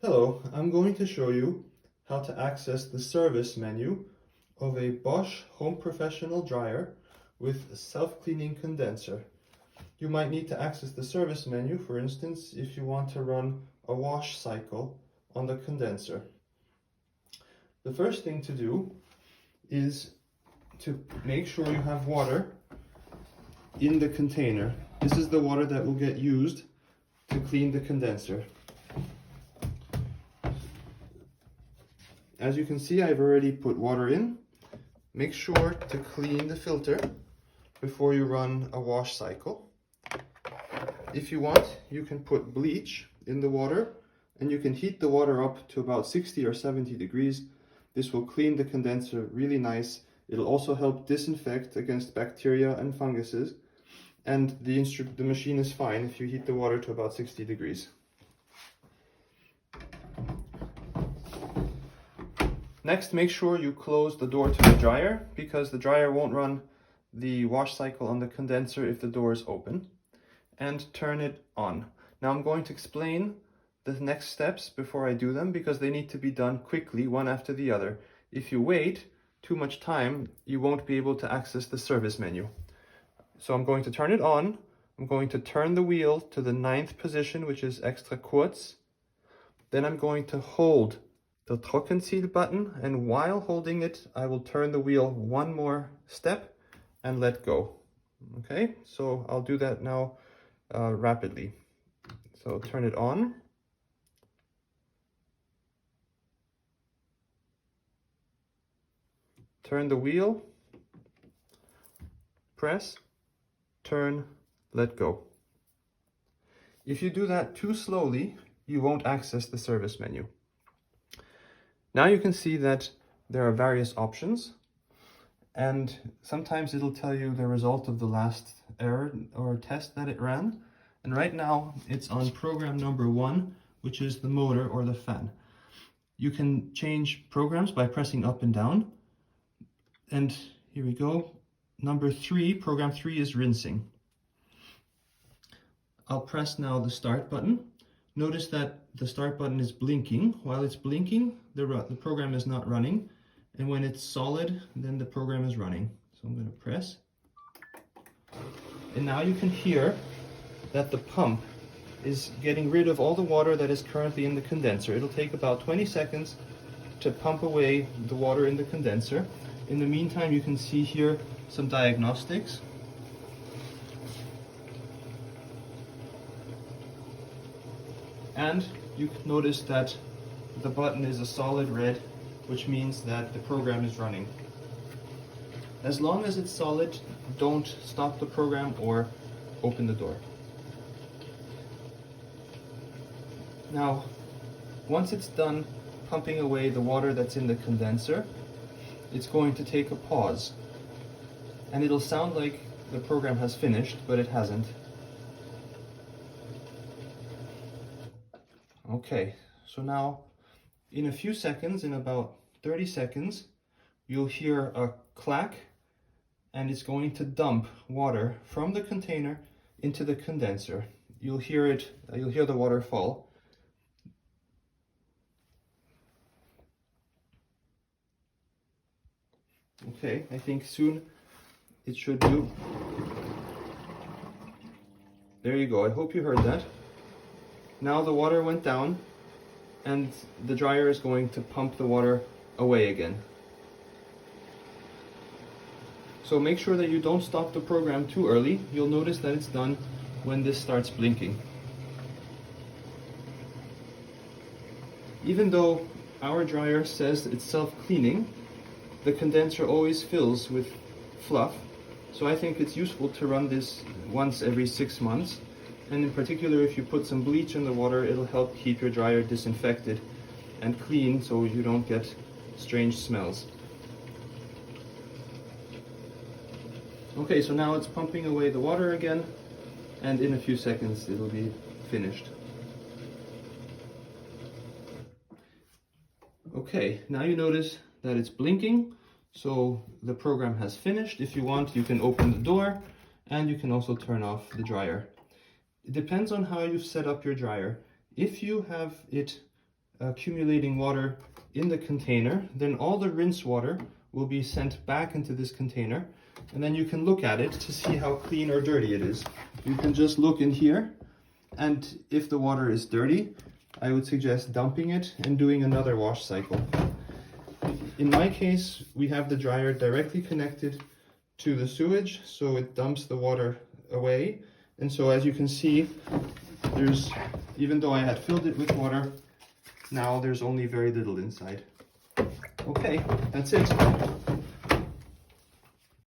Hello, I'm going to show you how to access the service menu of a Bosch HomeProfessional Dryer with a self-cleaning condenser. You might need to access the service menu, for instance, if you want to run a wash cycle on the condenser. The first thing to do is to make sure you have water in the container. This is the water that will get used to clean the condenser. As you can see, I've already put water in. Make sure to clean the filter before you run a wash cycle. If you want, you can put bleach in the water and you can heat the water up to about 60 or 70 degrees. This will clean the condenser really nice. It'll also help disinfect against bacteria and funguses. And the machine is fine if you heat the water to about 60 degrees. Next, make sure you close the door to the dryer, because the dryer won't run the wash cycle on the condenser if the door is open. And turn it on. Now I'm going to explain the next steps before I do them, because they need to be done quickly, one after the other. If you wait too much time, you won't be able to access the service menu. So I'm going to turn it on. I'm going to turn the wheel to the 9th position, which is extra kurz. Then I'm going to hold the Trockenziel button, and while holding it, I will turn the wheel one more step and let go. Okay, so I'll do that now rapidly. So turn it on. Turn the wheel. Press. Turn. Let go. If you do that too slowly, you won't access the service menu. Now you can see that there are various options, and sometimes it'll tell you the result of the last error or test that it ran. And right now it's on program number 1, which is the motor or the fan. You can change programs by pressing up and down. And here we go. Number 3, program 3 is rinsing. I'll press now the start button. Notice that the start button is blinking. While it's blinking, the program is not running. And when it's solid, then the program is running. So I'm going to press. And now you can hear that the pump is getting rid of all the water that is currently in the condenser. It'll take about 20 seconds to pump away the water in the condenser. In the meantime, you can see here some diagnostics. And you can notice that the button is a solid red, which means that the program is running. As long as it's solid, don't stop the program or open the door. Now, once it's done pumping away the water that's in the condenser, it's going to take a pause. And it'll sound like the program has finished, but it hasn't. Okay, so now in a few seconds, in about 30 seconds, you'll hear a clack, and it's going to dump water from the container into the condenser. You'll hear the water fall. Okay, I think soon it should do. There you go, I hope you heard that. Now the water went down, and the dryer is going to pump the water away again. So make sure that you don't stop the program too early. You'll notice that it's done when this starts blinking. Even though our dryer says it's self-cleaning, the condenser always fills with fluff. So I think it's useful to run this once every 6 months. And in particular, if you put some bleach in the water, it'll help keep your dryer disinfected and clean so you don't get strange smells. Okay, so now it's pumping away the water again, and in a few seconds it'll be finished. Okay, now you notice that it's blinking, so the program has finished. If you want, you can open the door, and you can also turn off the dryer. It depends on how you've set up your dryer. If you have it accumulating water in the container, then all the rinse water will be sent back into this container, and then you can look at it to see how clean or dirty it is. You can just look in here, and if the water is dirty, I would suggest dumping it and doing another wash cycle. In my case, we have the dryer directly connected to the sewage, so it dumps the water away. And so as you can see, even though I had filled it with water, now there's only very little inside. Okay, that's it.